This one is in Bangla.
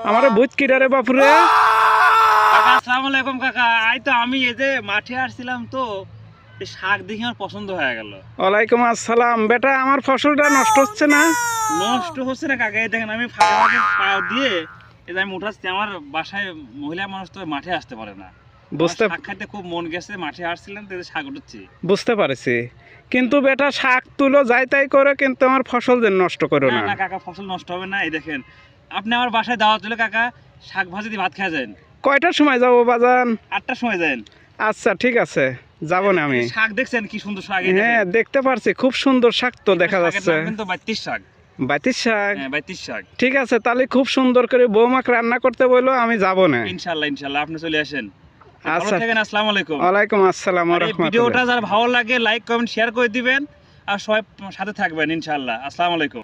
আমারে বুঝ কিরারে বাপুরে। কাকা আসসালামু আলাইকুম কাকা। আই তো আমি এই যে মাঠে আসছিলাম তো এই শাক দেখে আমার পছন্দ হয়ে গেল। ওয়ালাইকুম আসসালাম। বেটা আমার ফসলটা নষ্ট হচ্ছে না? নষ্ট হচ্ছে না কাকা, এই দেখেন আমি ফাঁকা ফাঁকা পা দিয়ে এই যে আমি উঠাচ্ছি। আমার বাসায় মহিলা মানুষ তো মাঠে আসতে পারে না। বুঝতে শাক খাইতে খুব মন গেছে, মাঠে আসছিলাম তো এই যে শাক উঠাচ্ছি। বুঝতে পারছি, কিন্তু বেটা শাক তুলো যাই তাই করে, কিন্তু আমার ফসল যেন নষ্ট করো না না। না কাকা, ফসল নষ্ট হবে না। এই দেখেন আপনি আমার বাসায় দাওয়াত দিলে কাকা, শাক ভাজি দিয়ে ভাত খাওয়া যান। কয়টার সময় যাবো বাজান? 8টার সময় যান। আচ্ছা ঠিক আছে, যাবো না আমি। শাক দেখছেন কি সুন্দর শাক? হ্যাঁ দেখতে পারছি, খুব সুন্দর শাক তো দেখা যাচ্ছে। কিন্তু 32 শাক। বাতির শাক? হ্যাঁ 32 শাক। ঠিক আছে, তাহলে খুব সুন্দর করে বৌমাকে রান্না করতে বললো, আমি যাবো না। ইনশাআল্লাহ ইনশাআল্লাহ আপনি চলে আসেন। ভালো আচ্ছা, থাকেন, আসসালামু আলাইকুম। ওয়ালাইকুম আসসালাম ওয়া আর এই রাহমাতুল্লাহ। ভিডিওটা যার ভালো লাগে লাইক কমেন্ট শেয়ার করে দিবেন আর সবাই সাথে থাকবেন ইনশাআল্লাহ। আসসালামু আলাইকুম।